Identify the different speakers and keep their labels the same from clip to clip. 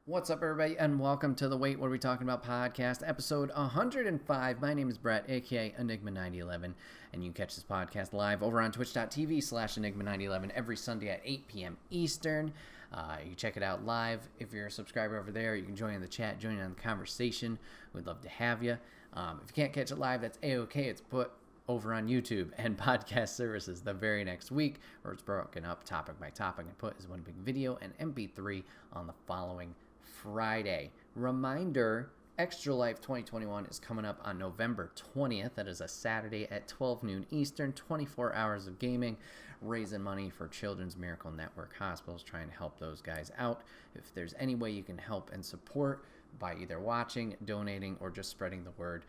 Speaker 1: What's up, everybody, and welcome to the Wait, What Are We Talking About podcast, episode 105. My name is Bret, aka Enigma9011, and you can catch this podcast live over on twitch.tv/Enigma9011 every Sunday at 8 p.m. Eastern. You can check it out live. If you're a subscriber over there, you can join in the chat, join in on the conversation. We'd love to have you. If you can't catch it live, that's A-OK. It's put over on YouTube and podcast services the very next week, where it's broken up topic by topic and put as one big video and MP3 on the following Friday. Reminder, Extra Life 2021 is coming up on November 20th. That is a Saturday at 12 noon Eastern, 24 hours of gaming, raising money for Children's Miracle Network hospitals, trying to help those guys out. If there's any way you can help and support by either watching, donating, or just spreading the word,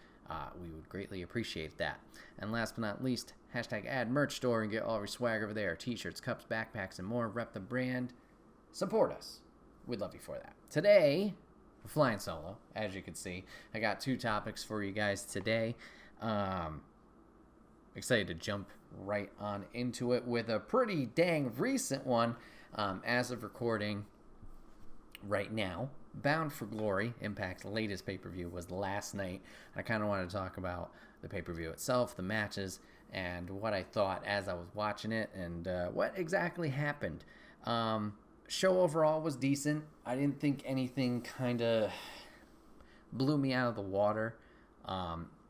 Speaker 1: we would greatly appreciate that. And last but not least, hashtag add merch store and get all your swag over there. T-shirts, cups, backpacks, and more. Rep the brand. Support us. We'd love you for that. Today, we're flying solo, as you can see. I got two topics for you guys today. Excited to jump right on into it with a pretty dang recent one as of recording right now. Bound for Glory, Impact's latest pay-per-view, was last night. I kind of wanted to talk about the pay-per-view itself, the matches, and what I thought as I was watching it, and what exactly happened. Show overall was decent. I didn't think anything kind of blew me out of the water.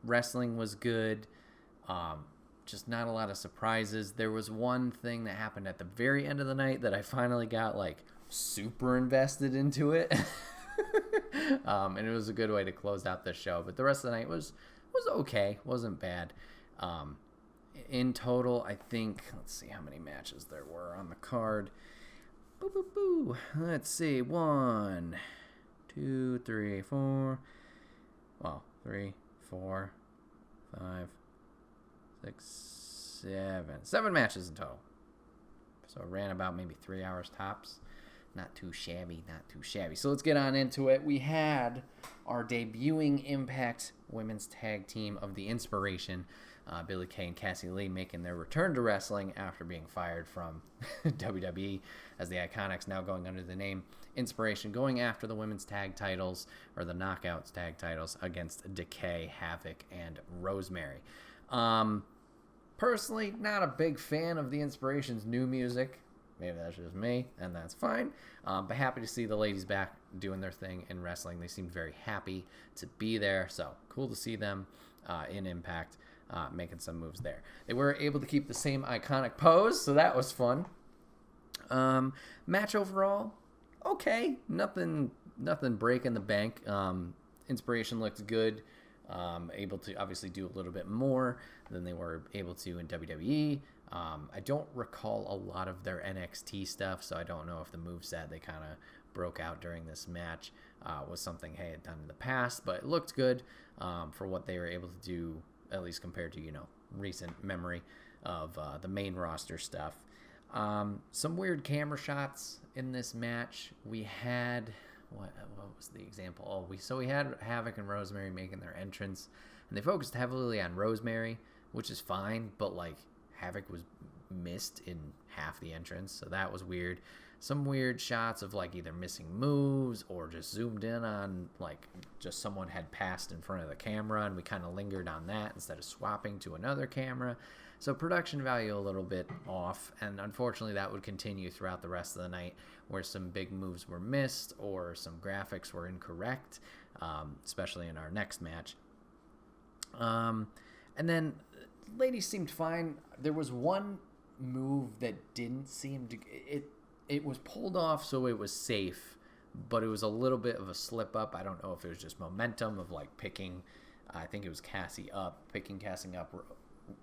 Speaker 1: Wrestling was good. Just not a lot of surprises. There was one thing that happened at the very end of the night that I finally got super invested into it. And it was a good way to close out the show. But the rest of the night was okay. Wasn't bad. In total, I think, let's see how many matches there were on the card. Let's see. 1, 2, 3, 4. Well, 3, 4, 5, 6, 7. 7 matches in total. So it ran about maybe 3 hours tops. Not too shabby, not too shabby. So let's get on into it. We had our debuting Impact Women's Tag Team of the Inspiration, Billie Kay and Cassie Lee, making their return to wrestling after being fired from WWE, as the Iconics, now going under the name Inspiration, going after the women's tag titles, or the Knockouts tag titles, against Decay, Havoc, and Rosemary. Personally, not a big fan of the Inspiration's new music. Maybe that's just me, and that's fine. But happy to see the ladies back doing their thing in wrestling. They seemed very happy to be there, so cool to see them in Impact, making some moves there. They were able to keep the same iconic pose, so that was fun. Match overall, okay. Nothing breaking the bank. Inspiration looked good. Able to obviously do a little bit more than they were able to in WWE. I don't recall a lot of their NXT stuff, so I don't know if the moveset they kind of broke out during this match was something they had done in the past, but it looked good for what they were able to do, at least compared to, recent memory of the main roster stuff. Some weird camera shots in this match. We had... What was the example? We had Havoc and Rosemary making their entrance, and they focused heavily on Rosemary, which is fine, but Havoc was missed in half the entrance, so that was weird. Some weird shots of either missing moves or just zoomed in on just someone had passed in front of the camera, and we kind of lingered on that instead of swapping to another camera. So production value a little bit off, and unfortunately that would continue throughout the rest of the night, where some big moves were missed or some graphics were incorrect, especially in our next match. And then ladies seemed fine. There was one move that didn't seem to... It was pulled off, so it was safe, but it was a little bit of a slip up. I don't know if it was just momentum of picking... I think it was Cassie up, Cassie up.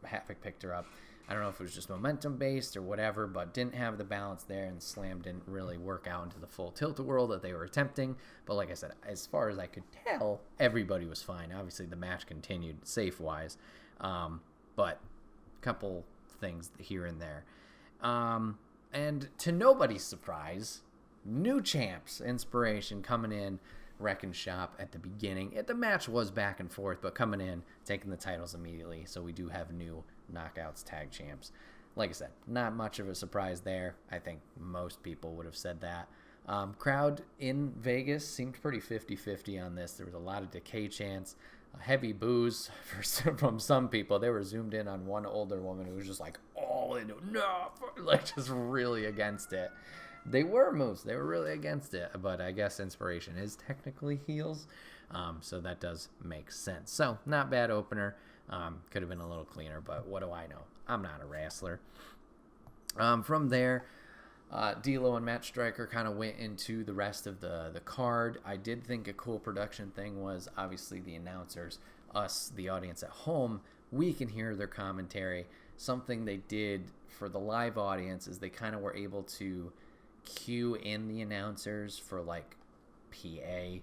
Speaker 1: Havoc picked her up. I don't know if it was just momentum based or whatever, but didn't have the balance there, and Slam didn't really work out into the full tilt-a-whirl that they were attempting. But like I said, as far as I could tell, everybody was fine. Obviously, the match continued safe-wise, but a couple things here and there. And to nobody's surprise, new champs, Inspiration, coming in, wrecking shop at the beginning. The match was back and forth, but coming in, taking the titles immediately. So we do have new Knockouts tag champs. Like I said, not much of a surprise there. I think most people would have said that. Crowd in Vegas seemed pretty 50-50 on this. There was a lot of decay chants, heavy boos from some people. They were zoomed in on one older woman who was just like, all in, no, like just really against it. They were moose. They were really against it, but I guess Inspiration is technically heels, so that does make sense. So, not bad opener. Could have been a little cleaner, but what do I know? I'm not a wrestler. From there, D'Lo and Matt Striker kind of went into the rest of the card. I did think a cool production thing was obviously the announcers, us, the audience at home, we can hear their commentary. Something they did for the live audience is they kind of were able to cue in the announcers for like PA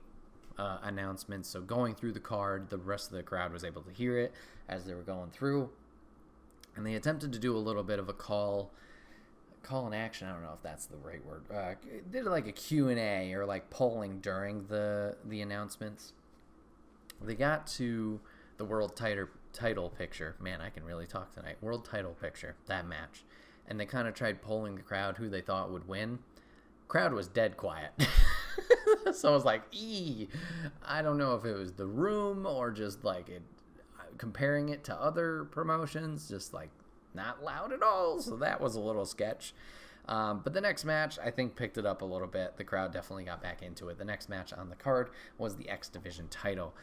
Speaker 1: announcements. So going through the card, the rest of the crowd was able to hear it as they were going through. And they attempted to do a little bit of a call in action. I don't know if that's the right word. Did like a Q&A or like polling during the announcements. They got to the world title picture. Man, I can really talk tonight. World title picture, that match. And they kind of tried polling the crowd who they thought would win. Crowd was dead quiet. So I was like, I don't know if it was the room or just like it, comparing it to other promotions, just like not loud at all. So that was a little sketch. But the next match, I think, picked it up a little bit. The crowd definitely got back into it. The next match on the card was the X Division title.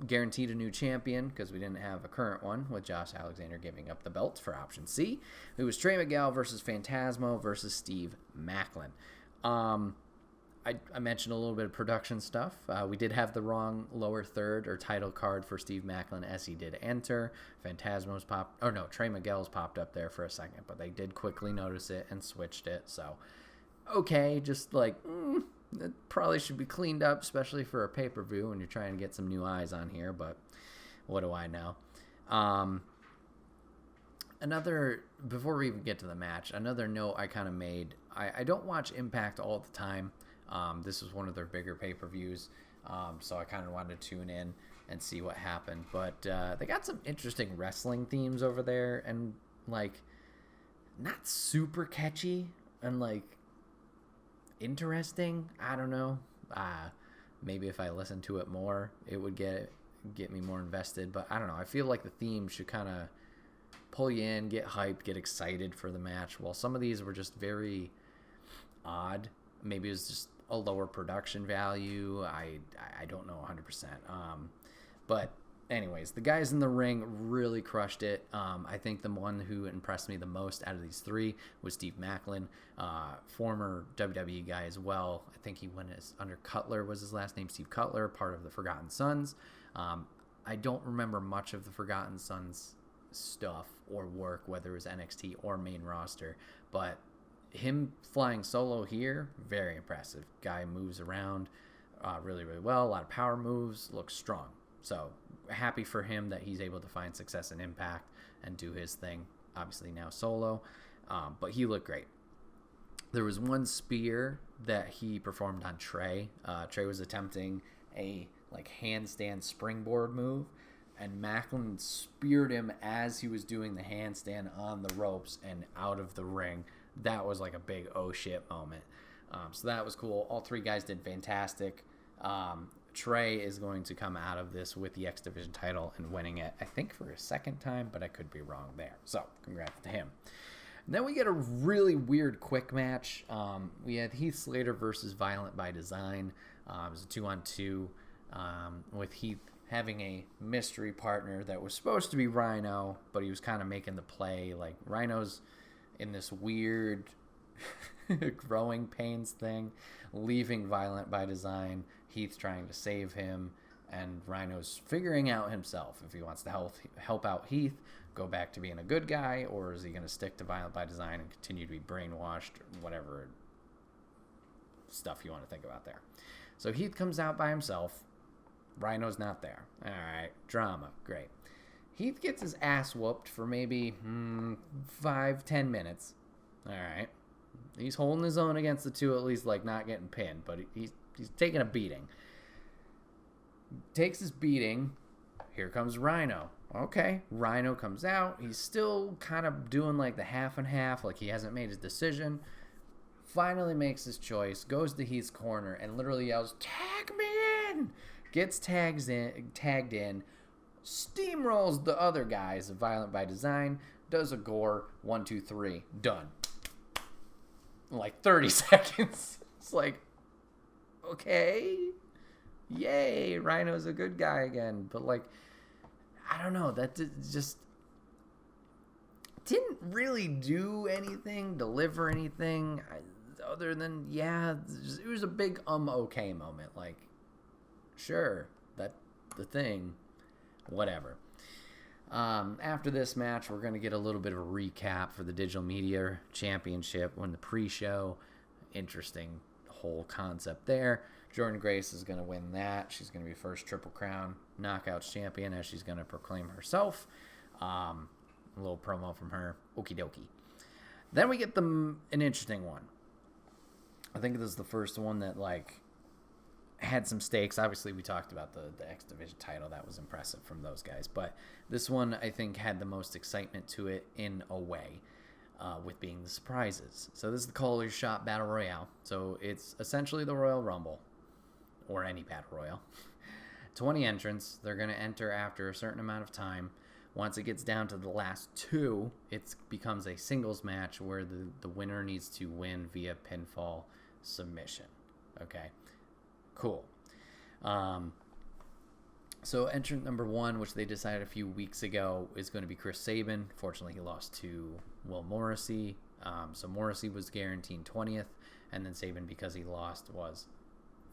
Speaker 1: Guaranteed a new champion because we didn't have a current one, with Josh Alexander giving up the belt for option C. It was Trey Miguel versus Phantasmo versus Steve Macklin. I mentioned a little bit of production stuff. We did have the wrong lower third or title card for Steve Macklin as he did enter. Trey Miguel's popped up there for a second, but they did quickly notice it and switched it. So, okay, just like, it probably should be cleaned up, especially for a pay-per-view when you're trying to get some new eyes on here, but what do I know? Before we even get to the match, another note I kind of made, I don't watch Impact all the time. This was one of their bigger pay-per-views, so I kind of wanted to tune in and see what happened. But they got some interesting wrestling themes over there, and like not super catchy and like interesting. I don't know. Maybe if I listened to it more, it would get me more invested. But I don't know. I feel like the theme should kind of pull you in, get hyped, get excited for the match. While some of these were just very odd. Maybe it was just a lower production value. I don't know 100%. But anyways, the guys in the ring really crushed it. I think the one who impressed me the most out of these three was Steve Macklin, former WWE guy as well. I think he went as under Cutler was his last name, Steve Cutler, part of the Forgotten Sons. I don't remember much of the Forgotten Sons stuff or work, whether it was NXT or main roster, but him flying solo here, very impressive. Guy moves around really, really well. A lot of power moves, looks strong. So happy for him that he's able to find success in Impact and do his thing, obviously now solo. But he looked great. There was one spear that he performed on Trey. Trey was attempting a like handstand springboard move, and Macklin speared him as he was doing the handstand on the ropes and out of the ring. That was like a big oh shit moment. So that was cool. All three guys did fantastic. Trey is going to come out of this with the X Division title and winning it, I think, for a second time, but I could be wrong there. So congrats to him. And then we get a really weird quick match. We had Heath Slater versus Violent by Design. It was a 2-on-2 with Heath having a mystery partner that was supposed to be Rhino, but he was kind of making the play. Like, Rhino's in this weird growing pains thing, leaving Violent by Design. Heath trying to save him, and Rhino's figuring out himself if he wants to help out Heath, go back to being a good guy, or is he going to stick to Violent by Design and continue to be brainwashed, or whatever stuff you want to think about there. So Heath comes out by himself. Rhino's not there. All right, drama, great. Heath gets his ass whooped for maybe 5-10 minutes. All right. He's holding his own against the two, at least, like, not getting pinned, but he's taking a beating. Takes his beating. Here comes Rhino. Okay, Rhino comes out. He's still kind of doing, like, the half and half, like he hasn't made his decision. finally makes his choice, goes to Heath's corner, and literally yells, "Tag me in!" Gets tagged in, steamrolls the other guys, Violent by Design, does a gore, 1, 2, 3, done. Like 30 seconds. It's like, okay, yay, Rhino's a good guy again. But like, I don't know, that just didn't really do anything, deliver anything, other than, yeah, it was a big okay moment. Like, sure, that's the thing, whatever. After this match, we're going to get a little bit of a recap for the Digital Media Championship when the pre-show. Interesting whole concept there. Jordynne Grace is going to win that. She's going to be first Triple Crown Knockouts champion, as she's going to proclaim herself. A little promo from her. Okie dokie. Then we get an interesting one. I think this is the first one that, like, had some stakes. Obviously, we talked about the X Division title. That was impressive from those guys. But this one, I think, had the most excitement to it in a way, with being the surprises. So this is the Caller's Shot Battle Royale. So it's essentially the Royal Rumble, or any Battle Royale. 20 entrants. They're going to enter after a certain amount of time. Once it gets down to the last 2, it becomes a singles match where the winner needs to win via pinfall submission. Okay, cool. So entrant number 1, which they decided a few weeks ago, is going to be Chris Sabin. Fortunately, he lost to Will Morrissey. So Morrissey was guaranteed 20th, and then Sabin, because he lost, was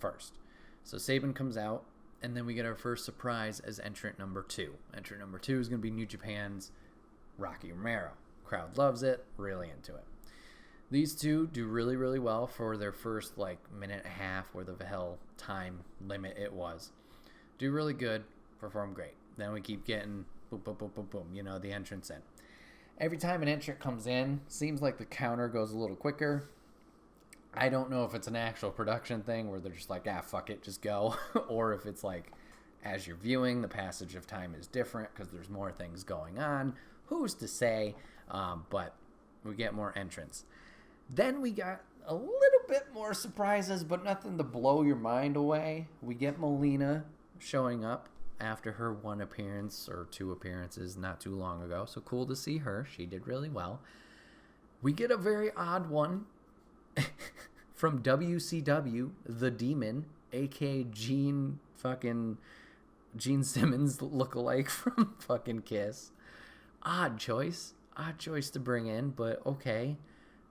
Speaker 1: first. So Sabin comes out, and then we get our first surprise as entrant number 2. Entrant number 2 is going to be New Japan's Rocky Romero. Crowd loves it, really into it. These two do really, really well for their first, like, minute and a half, or the hell time limit it was. Do really good, perform great. Then we keep getting boom, boom, boom, boom, boom, you know, the entrance in. Every time an entrant comes in, seems like the counter goes a little quicker. I don't know if it's an actual production thing where they're just like, fuck it, just go. Or if it's like, as you're viewing, the passage of time is different because there's more things going on. Who's to say? But we get more entrants. Then we got a little bit more surprises, but nothing to blow your mind away. We get Melina showing up after her 1 appearance or 2 appearances not too long ago. So cool to see her. She did really well. We get a very odd one from WCW, The Demon, a.k.a. Gene Simmons lookalike from fucking Kiss. Odd choice to bring in, but okay.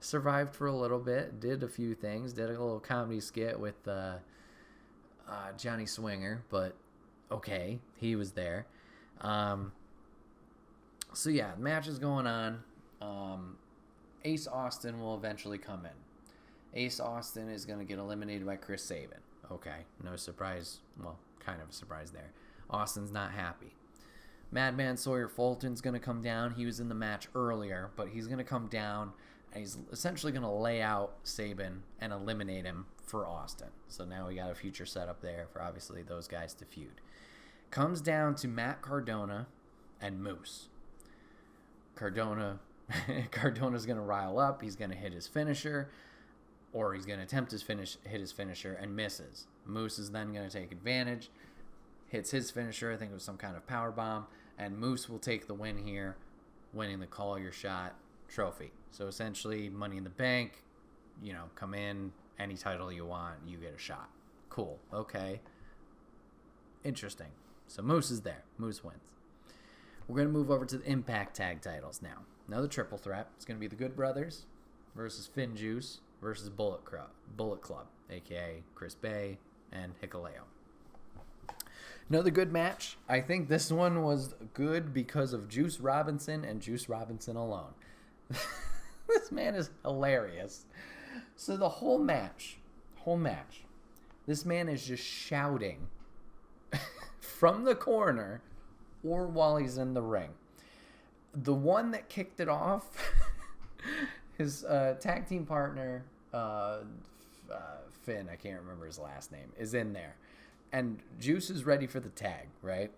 Speaker 1: Survived for a little bit, did a few things, did a little comedy skit with Johnny Swinger, but okay, he was there. So yeah, the match is going on. Ace Austin will eventually come in. Ace Austin is going to get eliminated by Chris Sabin. Okay, no surprise. Well, kind of a surprise there. Austin's not happy. Madman Sawyer Fulton's going to come down. He was in the match earlier, but he's going to come down, and he's essentially going to lay out Sabin and eliminate him for Austin. So now we got a future setup there for, obviously, those guys to feud. Comes down to Matt Cardona and Moose. Cardona's going to rile up. He's going to hit his finisher, or he's going to attempt hit his finisher and misses. Moose is then going to take advantage, hits his finisher. I think it was some kind of power bomb, and Moose will take the win here, winning the Call Your Shot trophy. So essentially, Money in the Bank, you know, come in, any title you want, you get a shot. Cool. Okay. Interesting. So Moose is there. Moose wins. We're going to move over to the Impact Tag titles now. Another triple threat. It's going to be the Good Brothers versus Finn Juice versus Bullet Club, a.k.a. Chris Bay and Hikuleo. Another good match. I think this one was good because of Juice Robinson and Juice Robinson alone. This man is hilarious. So the whole match, this man is just shouting from the corner or while he's in the ring. The one that kicked it off, his tag team partner, Finn, I can't remember his last name, is in there. And Juice is ready for the tag, right?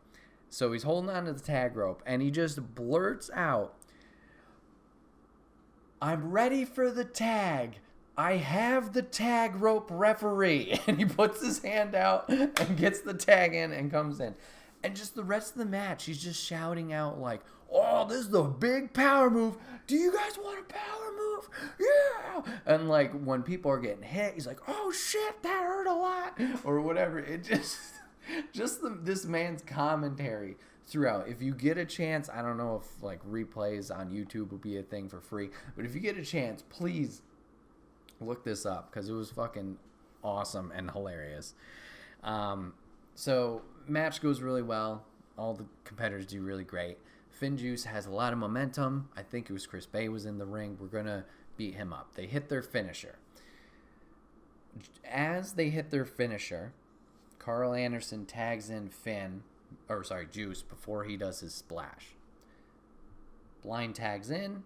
Speaker 1: So he's holding on to the tag rope, and he just blurts out, "I'm ready for the tag. I have the tag rope referee. And he puts his hand out and gets the tag in and comes in. And just the rest of the match, he's just shouting out like, oh, this is the big power move. Do you guys want a power move? Yeah. And like when people are getting hit, he's like, oh shit, that hurt a lot. Or whatever. It this man's commentary throughout. If you get a chance, I don't know if like replays on YouTube will be a thing for free, but if you get a chance, please look this up because it was fucking awesome and hilarious. So match goes really well. All the competitors do really great. FinJuice has a lot of momentum. I think it was Chris Bay was in the ring. We're going to beat him up. They hit their finisher. As they hit their finisher, Carl Anderson tags in Juice before he does his splash. Blind tags in.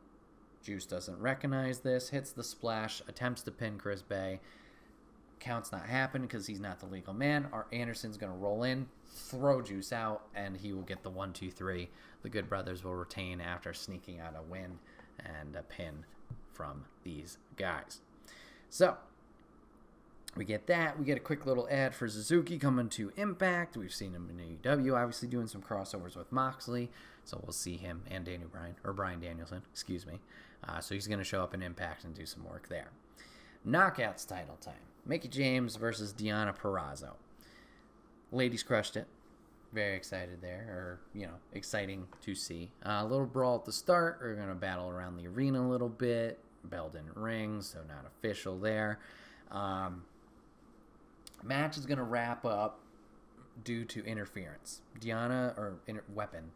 Speaker 1: Juice doesn't recognize this, hits the splash, attempts to pin Chris Bay. Count's not happening because he's not the legal man. Anderson's going to roll in, throw Juice out, and he will get the 1-2-3. The Good Brothers will retain after sneaking out a win and a pin from these guys. So, we get that. We get a quick little ad for Suzuki coming to Impact. We've seen him in AEW, obviously doing some crossovers with Moxley. So we'll see him and Bryan Danielson, excuse me. So he's going to show up in Impact and do some work there. Knockouts title time. Mickie James versus Deonna Purrazzo. Ladies crushed it. Very excited there, exciting to see. A little brawl at the start. We're going to battle around the arena a little bit. Bell didn't ring, so not official there. Match is going to wrap up due to interference. Weapon.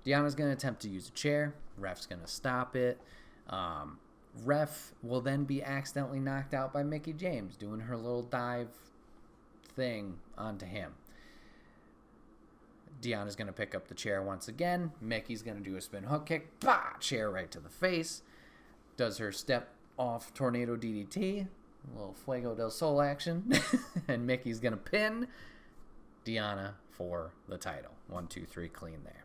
Speaker 1: Deanna's going to attempt to use a chair. Ref's going to stop it. Ref will then be accidentally knocked out by Mickie James doing her little dive thing onto him. Deanna's going to pick up the chair once again. Mickey's going to do a spin hook kick. Bah! Chair right to the face. Does her step off tornado DDT. A little Fuego del Sol action. And Mickey's going to pin Deonna for the title. 1-2-3 clean there.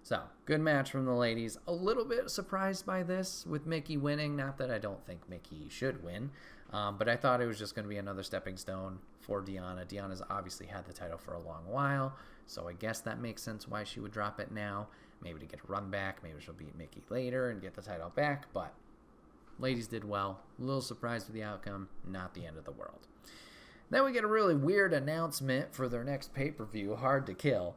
Speaker 1: So, good match from the ladies. A little bit surprised by this with Mickie winning. Not that I don't think Mickie should win. But I thought it was just going to be another stepping stone for Deonna. Deonna's obviously had the title for a long while. So I guess that makes sense why she would drop it now. Maybe to get a run back. Maybe she'll beat Mickie later and get the title back. But ladies did well. A little surprised with the outcome. Not the end of the world. Then we get a really weird announcement for their next pay-per-view, Hard to Kill.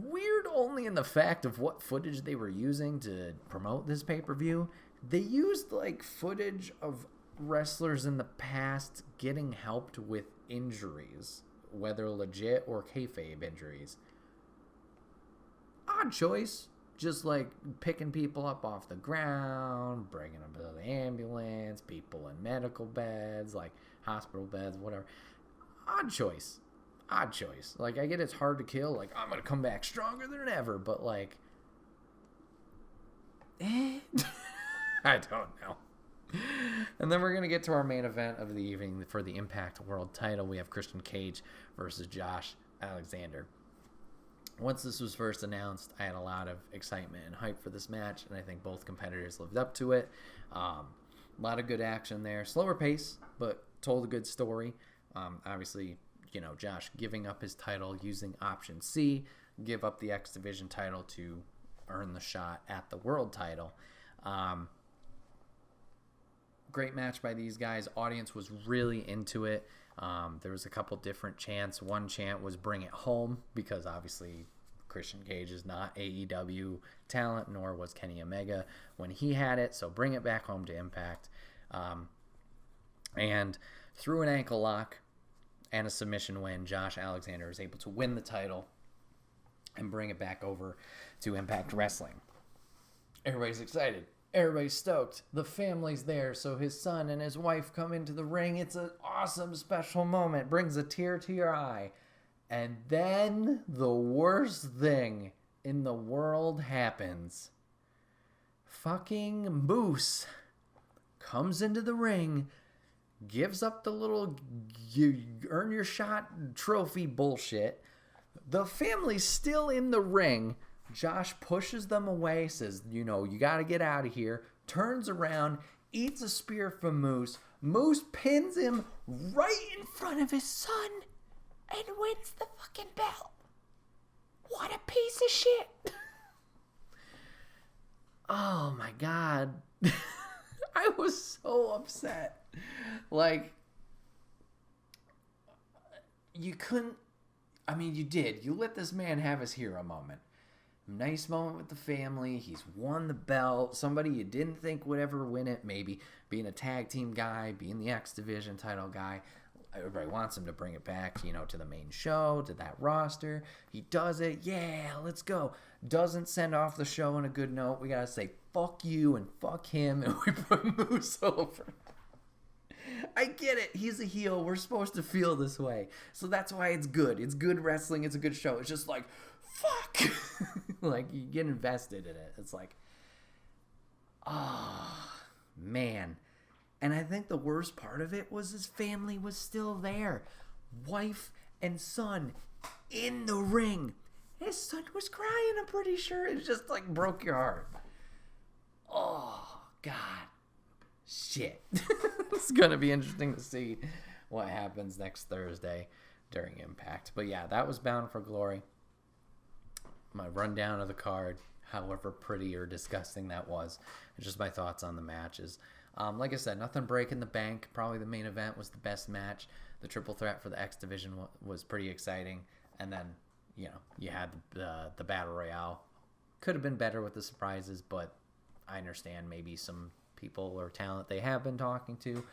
Speaker 1: Weird only in the fact of what footage they were using to promote this pay-per-view. They used footage of wrestlers in the past getting helped with injuries, whether legit or kayfabe injuries. Odd choice. Just picking people up off the ground, bringing them to the ambulance, people in medical beds, hospital beds, whatever. Odd choice. I get it's hard to kill. I'm going to come back stronger than ever. But, I don't know. And then we're going to get to our main event of the evening for the Impact World title. We have Christian Cage versus Josh Alexander. Once this was first announced, I had a lot of excitement and hype for this match. And I think both competitors lived up to it. A lot of good action there. Slower pace, but told a good story. Obviously, Josh giving up his title using option C, give up the X Division title to earn the shot at the world title. Great match by these guys. Audience was really into it. There was a couple different chants. One chant was bring it home because obviously Christian Cage is not AEW talent, nor was Kenny Omega when he had it. So bring it back home to Impact. And through an ankle lock and a submission win, Josh Alexander is able to win the title and bring it back over to Impact Wrestling. Everybody's excited. Everybody's stoked. The family's there, so his son and his wife come into the ring. It's an awesome special moment. Brings a tear to your eye. And then the worst thing in the world happens. Fucking Moose comes into the ring, gives up the little you earn your shot trophy bullshit. The family's still in the ring. Josh pushes them away, says, you got to get out of here. Turns around, eats a spear from Moose. Moose pins him right in front of his son and wins the fucking belt. What a piece of shit. Oh my God. I was so upset. Like, you couldn't, I mean, you did. You let this man have his hero moment. Nice moment with the family. He's won the belt. Somebody you didn't think would ever win it. Maybe being a tag team guy, being the X Division title guy. Everybody wants him to bring it back, to the main show, to that roster. He does it. Yeah, let's go. Doesn't send off the show on a good note. We got to say fuck you and fuck him, and we put Moose over. I get it. He's a heel. We're supposed to feel this way. So that's why it's good. It's good wrestling. It's a good show. It's just like, fuck. Like, you get invested in it. It's like, oh, man. And I think the worst part of it was his family was still there. Wife and son in the ring. His son was crying, I'm pretty sure. It just, like, broke your heart. Oh, God. Shit. It's going to be interesting to see what happens next Thursday during Impact. But, yeah, that was Bound for Glory. My rundown of the card, however pretty or disgusting that was. Just my thoughts on the matches. Like I said, nothing breaking the bank. Probably the main event was the best match. The triple threat for the X Division was pretty exciting. And then, you had the Battle Royale. Could have been better with the surprises, but I understand maybe some people or talent they have been talking to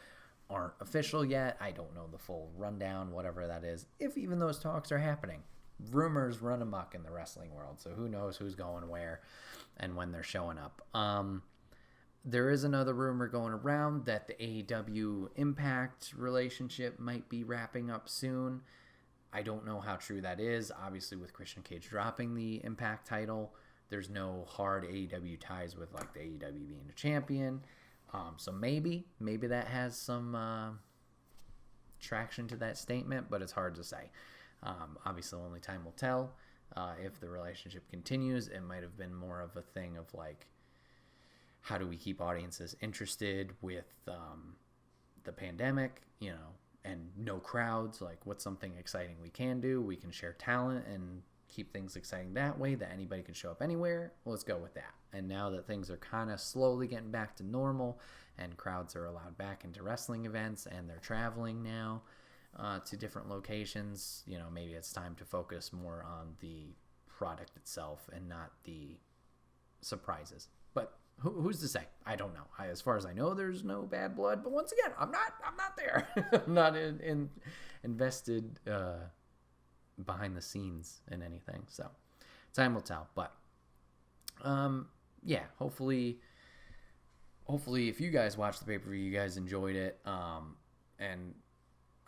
Speaker 1: aren't official yet. I don't know the full rundown, whatever that is, if even those talks are happening. Rumors run amok in the wrestling world, so who knows who's going where and when they're showing up. There is another rumor going around that the AEW Impact relationship might be wrapping up soon. I don't know how true that is. Obviously, with Christian Cage dropping the Impact title, there's no hard AEW ties with, like, the AEW being a champion. So maybe that has some traction to that statement, but it's hard to say. Obviously, only time will tell. If the relationship continues, it might have been more of a thing of, like, how do we keep audiences interested with the pandemic, and no crowds? Like, what's something exciting we can do? We can share talent and keep things exciting that way, that anybody can show up anywhere. Well, let's go with that. And now that things are kind of slowly getting back to normal and crowds are allowed back into wrestling events and they're traveling now to different locations, maybe it's time to focus more on the product itself and not the surprises. But who's to say? I don't know. As far as I know, there's no bad blood. But once again, I'm not there. I'm not invested behind the scenes in anything. So time will tell. But yeah, hopefully if you guys watched the pay-per-view, you guys enjoyed it. And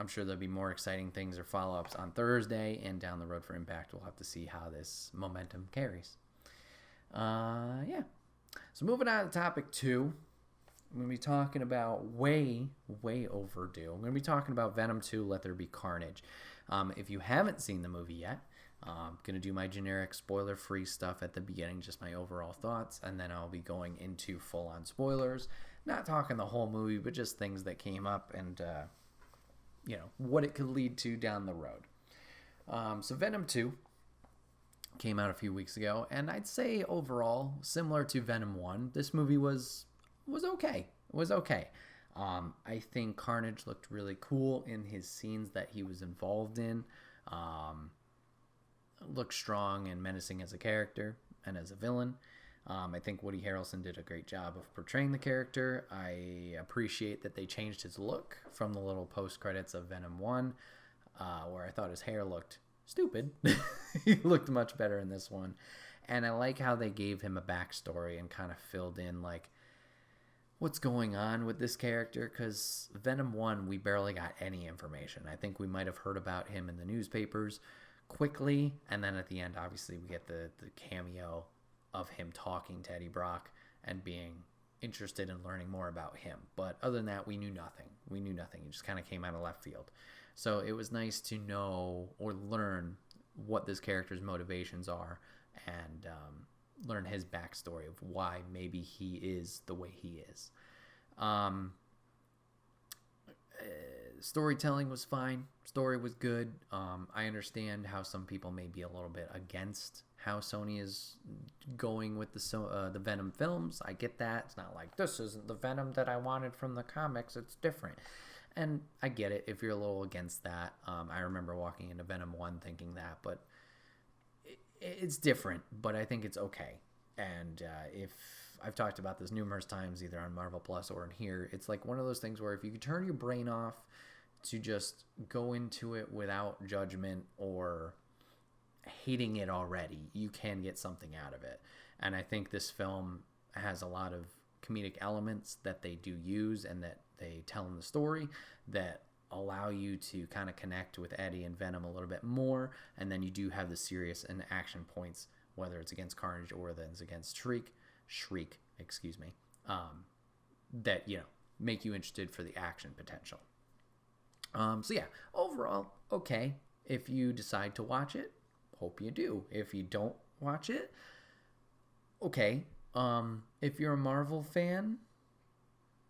Speaker 1: I'm sure there'll be more exciting things or follow-ups on Thursday, and down the road for Impact, we'll have to see how this momentum carries. Yeah. So moving on to topic 2, I'm going to be talking about way overdue. I'm going to be talking about Venom 2, Let There Be Carnage. If you haven't seen the movie yet, I'm going to do my generic spoiler-free stuff at the beginning, just my overall thoughts, and then I'll be going into full-on spoilers. Not talking the whole movie, but just things that came up and, what it could lead to down the road. So Venom 2 came out a few weeks ago, and I'd say overall, similar to Venom 1, this movie was okay. It was okay. I think Carnage looked really cool in his scenes that he was involved in. Looked strong and menacing as a character and as a villain. I think Woody Harrelson did a great job of portraying the character. I appreciate that they changed his look from the little post-credits of Venom 1, where I thought his hair looked stupid. He looked much better in this one. And I like how they gave him a backstory and kind of filled in, like, what's going on with this character, because Venom 1, we barely got any information. I think we might have heard about him in the newspapers quickly, and then at the end, obviously, we get the cameo of him talking to Eddie Brock and being interested in learning more about him. But other than that, we knew nothing. He just kind of came out of left field. So it was nice to know or learn what this character's motivations are and learn his backstory of why maybe he is the way he is. Um, Storytelling was fine. Story was good. I understand how some people may be a little bit against how Sony is going with the Venom films. I get that. It's not like, this isn't the Venom that I wanted from the comics. It's different. And I get it if you're a little against that. I remember walking into Venom 1 thinking that, but it's different. But I think it's okay. And if I've talked about this numerous times, either on Marvel Plus or in here, it's like one of those things where if you could turn your brain off to just go into it without judgment or hating it already, you can get something out of it. And I think this film has a lot of comedic elements that they do use and that they tell in the story that allow you to kind of connect with Eddie and Venom a little bit more. And then you do have the serious and action points, whether it's against Carnage or then it's against Shriek, excuse me, that, you know, make you interested for the action potential. So yeah, overall, okay. If you decide to watch it, hope you do. If you don't watch it, okay. If you're a Marvel fan,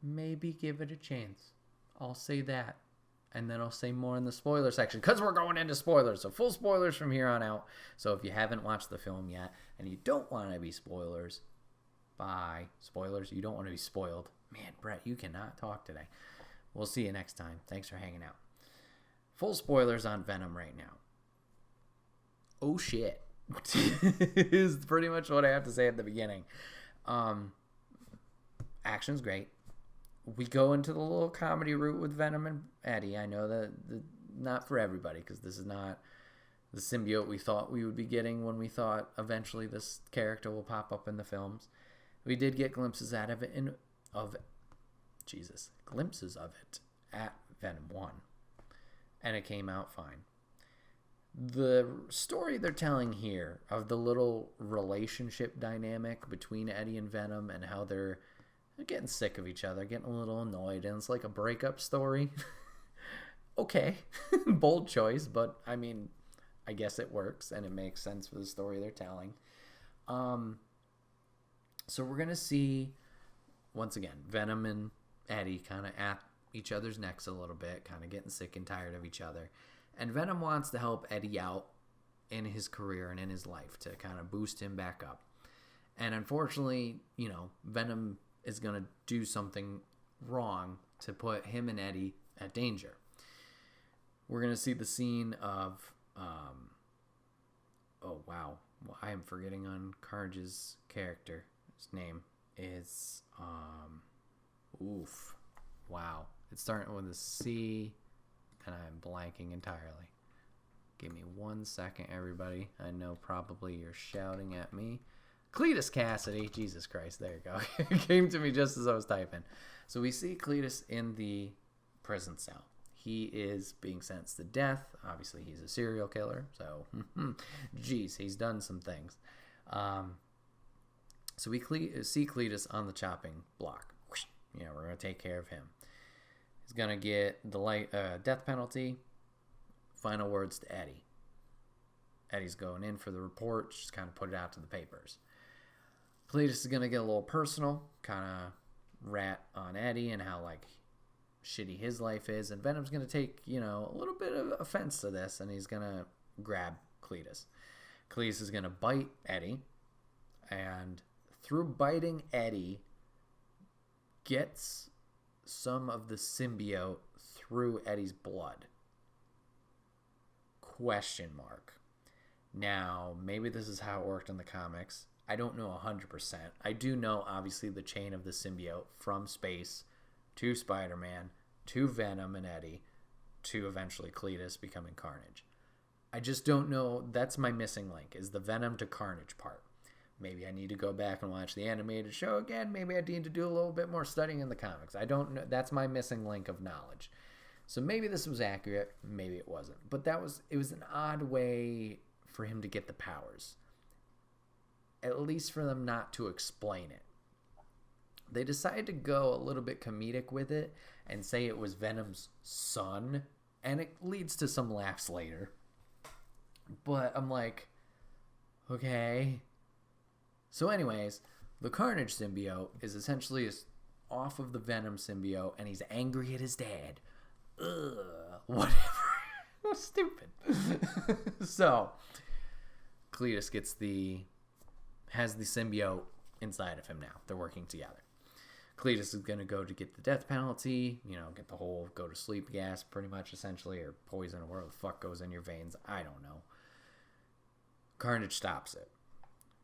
Speaker 1: maybe give it a chance. I'll say that. And then I'll say more in the spoiler section because we're going into spoilers. So full spoilers from here on out. So if you haven't watched the film yet and you don't want to be spoilers, bye. Spoilers, you don't want to be spoiled. Man, Bret, you cannot talk today. We'll see you next time. Thanks for hanging out. Full spoilers on Venom right now. Oh shit. Is pretty much what I have to say at the beginning. Action's great. We go into the little comedy route with Venom and Eddie. I know that not for everybody, because this is not the symbiote we thought we would be getting when we thought eventually this character will pop up in the films. We did get glimpses out of it glimpses of it at Venom 1, and it came out fine. The story they're telling here of the little relationship dynamic between Eddie and Venom and how they're getting sick of each other, getting a little annoyed, and it's like a breakup story. Okay, bold choice, but I mean, I guess it works and it makes sense for the story they're telling. So we're gonna see, once again, Venom and Eddie kind of at each other's necks a little bit, kind of getting sick and tired of each other. And Venom wants to help Eddie out in his career and in his life to kind of boost him back up. And unfortunately, you know, Venom is going to do something wrong to put him and Eddie at danger. We're going to see the scene of, oh wow, well, I am forgetting on Carnage's character. His name is, wow. It's starting with a C, and I'm blanking entirely. Give me 1 second, everybody. I know probably you're shouting at me. Cletus Cassidy. Jesus Christ, there you go. It came to me just as I was typing. So we see Cletus in the prison cell. He is being sentenced to death. Obviously, he's a serial killer. So, geez, he's done some things. So we see Cletus on the chopping block. You know, we're going to take care of him. He's going to get the death penalty. Final words to Eddie. Eddie's going in for the report. Just kind of put it out to the papers. Cletus is going to get a little personal. Kind of rat on Eddie and how, like, shitty his life is. And Venom's going to take, you know, a little bit of offense to this. And he's going to grab Cletus. Cletus is going to bite Eddie. And through biting Eddie, gets some of the symbiote through Eddie's blood. Question mark. Now, maybe this is how it worked in the comics. I don't know 100%. I do know, obviously, the chain of the symbiote from space to Spider-Man to Venom and Eddie to eventually Cletus becoming Carnage. I just don't know. That's my missing link, is the Venom to Carnage part. Maybe I need to go back and watch the animated show again. Maybe I need to do a little bit more studying in the comics. I don't know. That's my missing link of knowledge. So maybe this was accurate. Maybe it wasn't. But it was an odd way for him to get the powers. At least for them not to explain it. They decided to go a little bit comedic with it and say it was Venom's son. And it leads to some laughs later. But I'm like, okay. So anyways, the Carnage symbiote is essentially off of the Venom symbiote, and he's angry at his dad. Ugh, whatever. Stupid. So, Cletus has the symbiote inside of him now. They're working together. Cletus is going to go to get the death penalty, get the whole go to sleep gas, pretty much, essentially, or poison, or whatever the fuck goes in your veins. I don't know. Carnage stops it.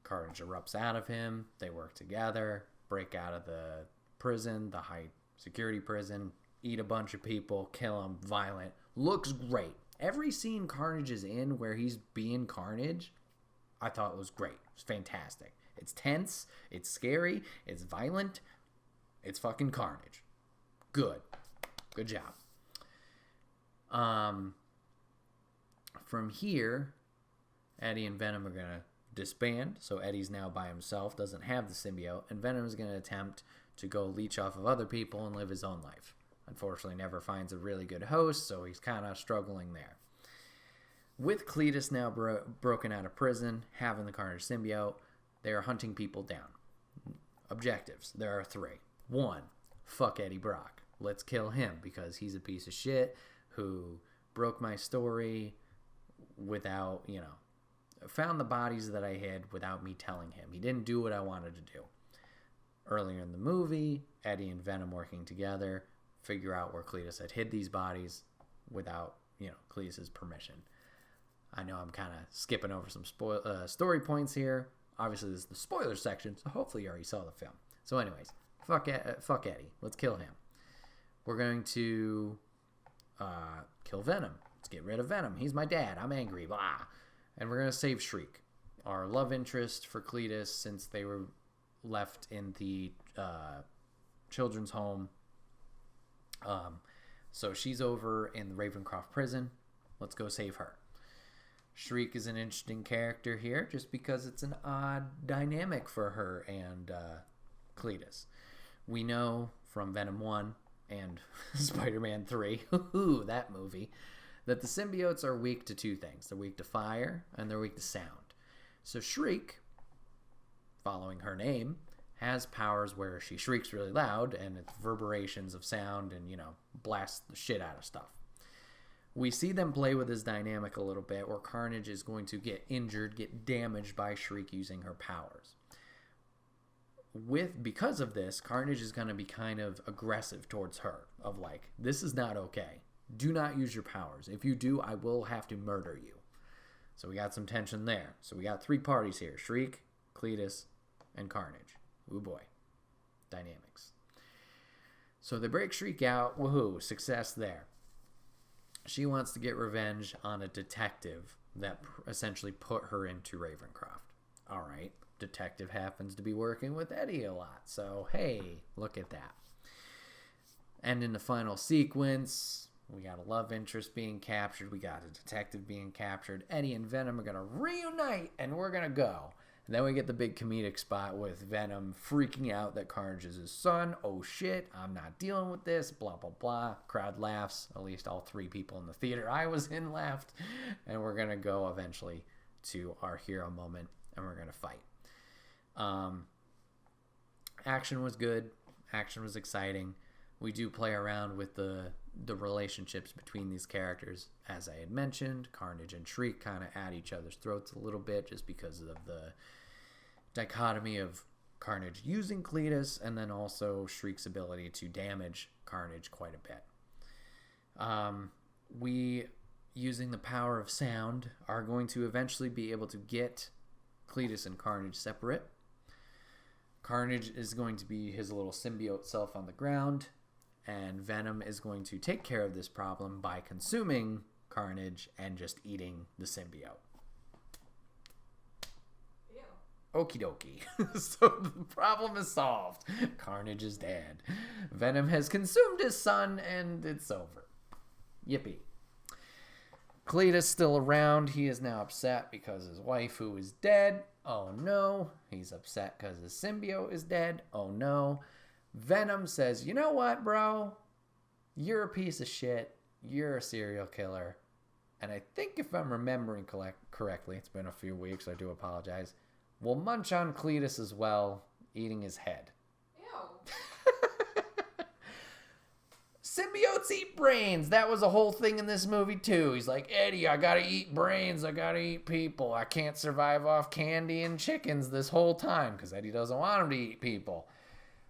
Speaker 1: Carnage erupts out of him. They work together, break out of the prison, the high security prison, eat a bunch of people, kill them, violent. Looks great. Every scene Carnage is in where he's being Carnage, I thought was great. It's fantastic. It's tense. It's scary. It's violent. It's fucking Carnage. Good. Good job. From here, Eddie and Venom are going to disband. So Eddie's now by himself, doesn't have the symbiote, and Venom is going to attempt to go leech off of other people and live his own life. Unfortunately, never finds a really good host, so he's kind of struggling there. With Cletus now broken out of prison, having the Carnage symbiote, they are hunting people down. Objectives. There are 3. 1, fuck Eddie Brock. Let's kill him because he's a piece of shit who broke my story without, found the bodies that I hid without me telling him. He didn't do what I wanted to do. Earlier in the movie, Eddie and Venom working together, figure out where Cletus had hid these bodies without, Cletus's permission. I know I'm kind of skipping over some story points here. Obviously, this is the spoiler section, so hopefully you already saw the film. So anyways, fuck Eddie. Let's kill him. We're going to kill Venom. Let's get rid of Venom. He's my dad. I'm angry. Blah. And we're going to save Shriek, our love interest for Cletus since they were left in the children's home. So she's over in the Ravencroft prison. Let's go save her. Shriek is an interesting character here just because it's an odd dynamic for her and Cletus. We know from Venom 1 and Spider-Man 3, that movie, that the symbiotes are weak to 2 things. They're weak to fire and they're weak to sound. So Shriek, following her name, has powers where she shrieks really loud and it's reverberations of sound and, blasts the shit out of stuff. We see them play with this dynamic a little bit where Carnage is going to get injured, get damaged by Shriek using her powers. Because of this, Carnage is going to be kind of aggressive towards her, of like, this is not okay. Do not use your powers. If you do, I will have to murder you. So we got some tension there. So we got 3 parties here. Shriek, Cletus, and Carnage. Ooh boy. Dynamics. So they break Shriek out. Woohoo. Success there. She wants to get revenge on a detective that essentially put her into Ravencroft. All right. Detective happens to be working with Eddie a lot. So, hey, look at that. And in the final sequence, we got a love interest being captured. We got a detective being captured. Eddie and Venom are going to reunite, and we're going to go. And then we get the big comedic spot with Venom freaking out that Carnage is his son. Oh, shit, I'm not dealing with this. Blah, blah, blah. Crowd laughs. At least all 3 people in the theater I was in laughed. And we're going to go eventually to our hero moment, and we're going to fight. Action was good. Action was exciting. We do play around with the relationships between these characters. As I had mentioned, Carnage and Shriek kind of at each other's throats a little bit just because of the dichotomy of Carnage using Cletus and then also Shriek's ability to damage Carnage quite a bit. We, using the power of sound, are going to eventually be able to get Cletus and Carnage separate. Carnage is going to be his little symbiote self on the ground, and Venom is going to take care of this problem by consuming Carnage and just eating the symbiote.
Speaker 2: Ew.
Speaker 1: Okie dokie. So the problem is solved. Carnage is dead. Venom has consumed his son, and it's over. Yippee. Cletus still around. He is now upset because his wife, who is dead. Oh no. He's upset because his symbiote is dead. Oh no. Venom says, you know what, bro? You're a piece of shit. You're a serial killer. And I think if I'm remembering correctly, it's been a few weeks, I do apologize, we'll munch on Cletus as well, eating his head.
Speaker 2: Ew.
Speaker 1: Symbiotes eat brains. That was a whole thing in this movie, too. He's like, Eddie, I gotta eat brains. I gotta eat people. I can't survive off candy and chickens this whole time because Eddie doesn't want him to eat people.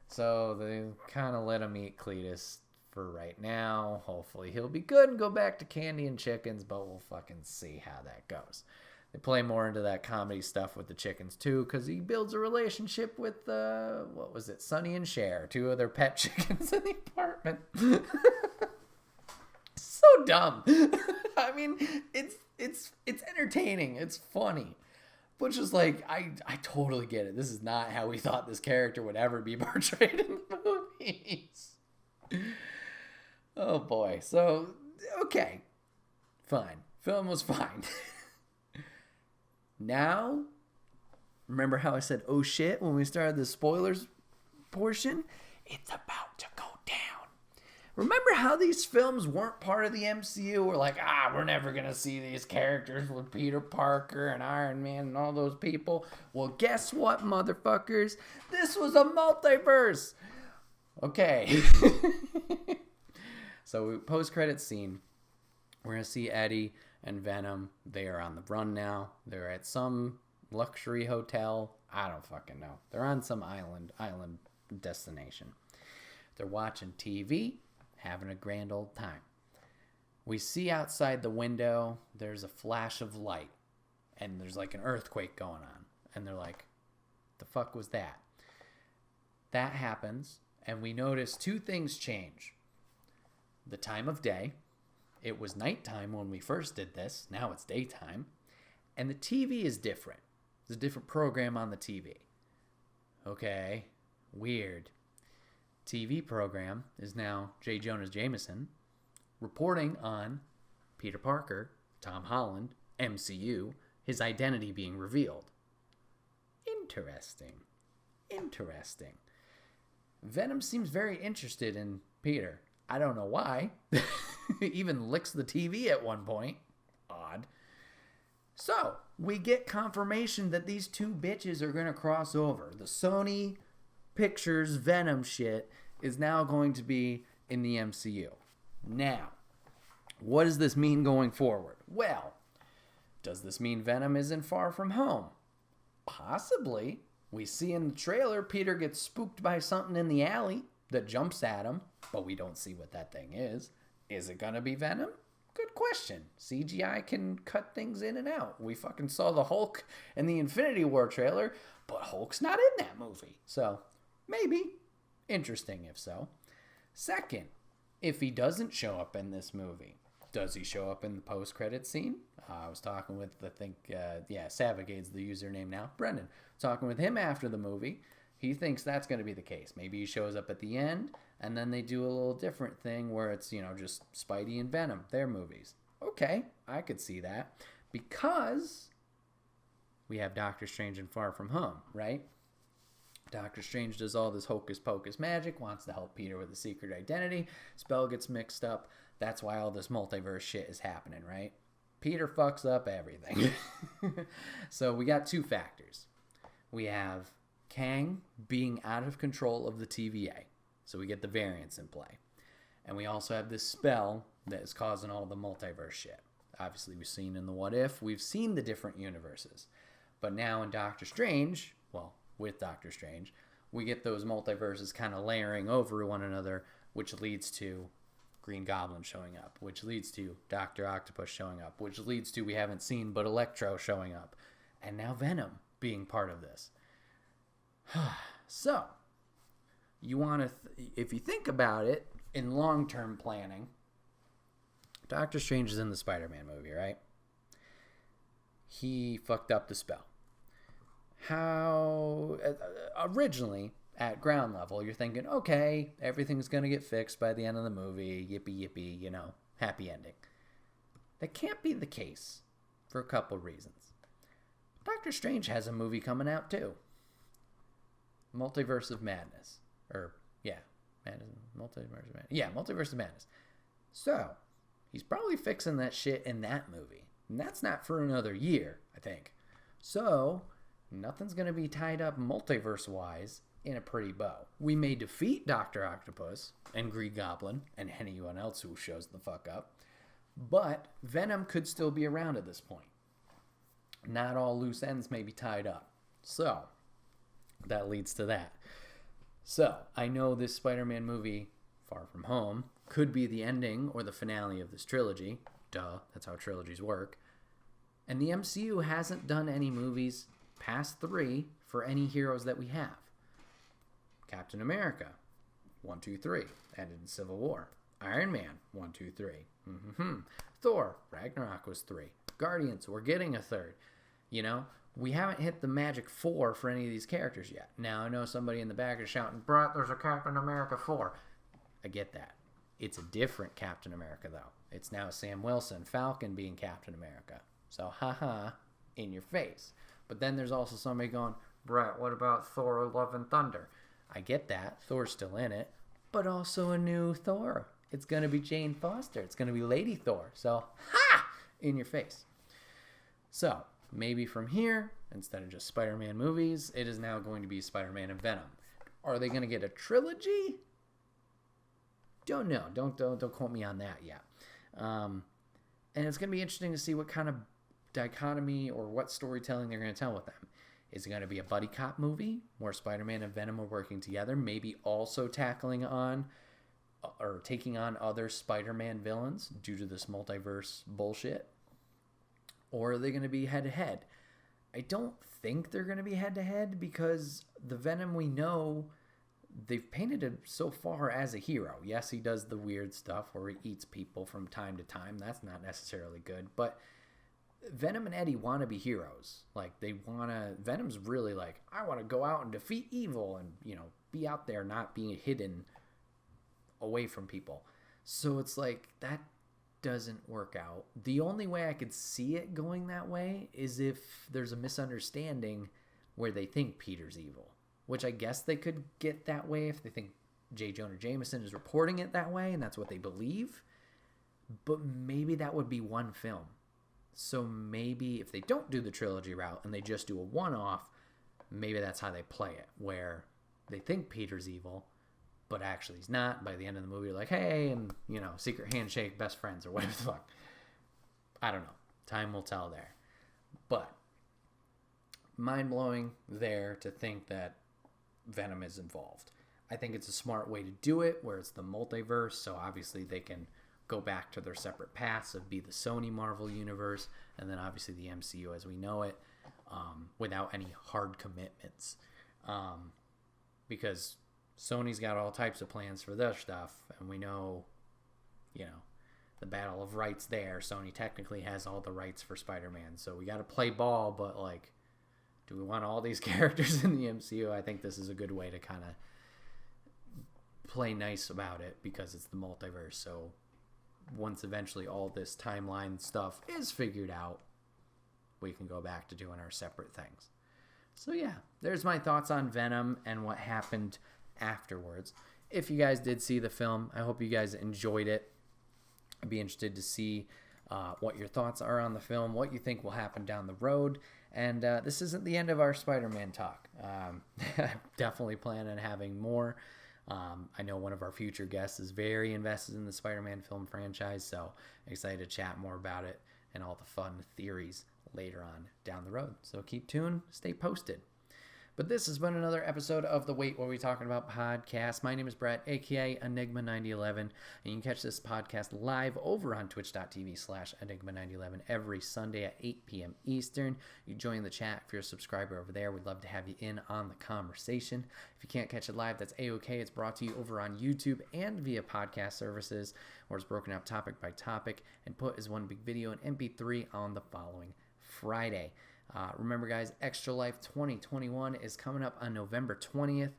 Speaker 1: So they kind of let him eat Cletus for right now. Hopefully he'll be good and go back to candy and chickens, but we'll fucking see how that goes. They play more into that comedy stuff with the chickens, too, because he builds a relationship with, Sonny and Cher, two of their pet chickens in the apartment. So dumb. I mean, it's entertaining. It's funny. But just like, I totally get it. This is not how we thought this character would ever be portrayed in the movies. Oh, boy. So, okay. Fine. Film was fine. Now, remember how I said, oh shit, when we started the spoilers portion? It's about to go down. Remember how these films weren't part of the MCU? We're like, we're never going to see these characters with Peter Parker and Iron Man and all those people. Well, guess what, motherfuckers? This was a multiverse. Okay. So, post-credits scene, we're going to see Eddie and Venom. They are on the run now. They're at some luxury hotel. I don't fucking know. They're on some island destination. They're watching TV, having a grand old time. We see outside the window, there's a flash of light, and there's like an earthquake going on. And they're like, the fuck was that? That happens, and we notice two things change. The time of day. It was nighttime when we first did this. Now it's daytime. And the TV is different. There's a different program on the TV. Okay. Weird. TV program is now J. Jonah Jameson reporting on Peter Parker, Tom Holland, MCU, his identity being revealed. Interesting. Venom seems very interested in Peter. I don't know why. Even licks the TV at one point. Odd. So, we get confirmation that these two bitches are going to cross over. The Sony Pictures Venom shit is now going to be in the MCU. Now, what does this mean going forward? Well, does this mean Venom isn't far from home? Possibly. We see in the trailer Peter gets spooked by something in the alley that jumps at him, but we don't see what that thing is. Is it gonna be Venom? Good question. CGI can cut things in and out. We fucking saw the Hulk in the Infinity War trailer, but Hulk's not in that movie. So, maybe. Interesting if so. Second, if he doesn't show up in this movie, does he show up in the post-credit scene? I was talking with, Savage's the username now, Brendan. Talking with him after the movie. He thinks that's going to be the case. Maybe he shows up at the end, and then they do a little different thing where it's, just Spidey and Venom, their movies. Okay, I could see that. Because we have Doctor Strange and Far From Home, right? Doctor Strange does all this hocus-pocus magic, wants to help Peter with a secret identity. Spell gets mixed up. That's why all this multiverse shit is happening, right? Peter fucks up everything. So we got two factors. We have Kang being out of control of the TVA. So we get the variants in play. And we also have this spell that is causing all the multiverse shit. Obviously, we've seen in the What If, we've seen the different universes. But now in Doctor Strange, with Doctor Strange, we get those multiverses kind of layering over one another, which leads to Green Goblin showing up, which leads to Dr. Octopus showing up, which leads to, we haven't seen, but Electro showing up. And now Venom being part of this. So, you want to, if you think about it, in long-term planning, Doctor Strange is in the Spider-Man movie, right? He fucked up the spell. How, originally, at ground level, you're thinking, okay, everything's going to get fixed by the end of the movie, yippee yippee, happy ending. That can't be the case for a couple reasons. Doctor Strange has a movie coming out too. Multiverse of Madness. Multiverse of Madness. So, he's probably fixing that shit in that movie. And that's not for another year, I think. So, nothing's going to be tied up multiverse-wise in a pretty bow. We may defeat Dr. Octopus and Green Goblin and anyone else who shows the fuck up, but Venom could still be around at this point. Not all loose ends may be tied up. So, that leads to that. So, I know this Spider-Man movie, Far From Home, could be the ending or the finale of this trilogy. Duh, that's how trilogies work. And the MCU hasn't done any movies past 3 for any heroes that we have. Captain America, 1, 2, 3, ended in Civil War. Iron Man, 1, 2, 3. Thor, Ragnarok was 3. Guardians, we're getting a 3rd. You know, we haven't hit the magic 4 for any of these characters yet. Now, I know somebody in the back is shouting, Bret, there's a Captain America 4. I get that. It's a different Captain America, though. It's now Sam Wilson, Falcon being Captain America. So, haha, in your face. But then there's also somebody going, Bret, what about Thor, Love and Thunder? I get that. Thor's still in it. But also a new Thor. It's going to be Jane Foster. It's going to be Lady Thor. So, ha! In your face. So, maybe from here, instead of just Spider-Man movies, it is now going to be Spider-Man and Venom. Are they going to get a trilogy? Don't know. Don't quote me on that yet. And it's going to be interesting to see what kind of dichotomy or what storytelling they're going to tell with them. Is it going to be a buddy cop movie where Spider-Man and Venom are working together, maybe also taking on other Spider-Man villains due to this multiverse bullshit? Or are they going to be head-to-head? I don't think they're going to be head-to-head because the Venom we know, they've painted him so far as a hero. Yes, he does the weird stuff where he eats people from time to time. That's not necessarily good. But Venom and Eddie want to be heroes. Like, Venom's really like, I want to go out and defeat evil and, be out there not being hidden away from people. So it's like, that doesn't work out. The only way I could see it going that way is if there's a misunderstanding where they think Peter's evil, which I guess they could get that way if they think J. Jonah Jameson is reporting it that way and that's what they believe. But maybe that would be one film. So maybe if they don't do the trilogy route and they just do a one-off, maybe that's how they play it, where they think Peter's evil, but actually he's not. By the end of the movie, you're like, hey, and, secret handshake, best friends, or whatever the fuck. I don't know. Time will tell there. But mind-blowing there to think that Venom is involved. I think it's a smart way to do it, where it's the multiverse, so obviously they can go back to their separate paths of be the Sony Marvel universe, and then obviously the MCU as we know it, without any hard commitments. Because Sony's got all types of plans for their stuff, and we know, the battle of rights there. Sony technically has all the rights for Spider-Man, so we got to play ball, but, do we want all these characters in the MCU? I think this is a good way to kind of play nice about it, because it's the multiverse, so once eventually all this timeline stuff is figured out, we can go back to doing our separate things. So yeah, there's my thoughts on Venom and what happened afterwards. If you guys did see the film, I hope you guys enjoyed it. I'd be interested to see what your thoughts are on the film, what you think will happen down the road. And this isn't the end of our Spider-Man talk. Definitely plan on having more. I know one of our future guests is very invested in the Spider-Man film franchise, so excited to chat more about it and all the fun theories later on down the road. So keep tuned, stay posted. But this has been another episode of the Wait What Are We Talking About podcast. My name is Bret, aka Enigma9011, and you can catch this podcast live over on twitch.tv/Enigma9011 every Sunday at 8 p.m. Eastern. You join the chat if you're a subscriber over there. We'd love to have you in on the conversation. If you can't catch it live, that's A-OK. It's brought to you over on YouTube and via podcast services, where it's broken out topic by topic and put as one big video in MP3 on the following Friday. Remember, guys, Extra Life 2021 is coming up on November 20th.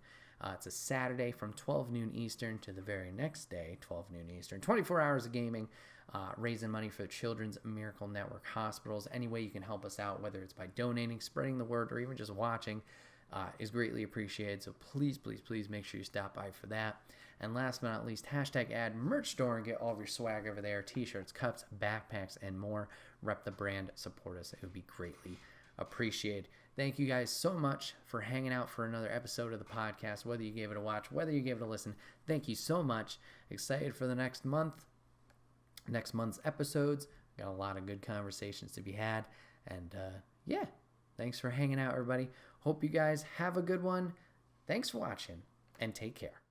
Speaker 1: It's a Saturday from 12 noon Eastern to the very next day, 12 noon Eastern. 24 hours of gaming, raising money for the Children's Miracle Network hospitals. Any way you can help us out, whether it's by donating, spreading the word, or even just watching, is greatly appreciated. So please, please, please make sure you stop by for that. And last but not least, #ad merch store and get all of your swag over there. T-shirts, cups, backpacks, and more. Rep the brand, support us. It would be greatly appreciated. Thank you guys so much for hanging out for another episode of the podcast. Whether you gave it a watch, whether you gave it a listen, thank you so much. Excited for the next month's episodes. Got a lot of good conversations to be had. And yeah, thanks for hanging out, everybody. Hope you guys have a good one. Thanks for watching, and take care.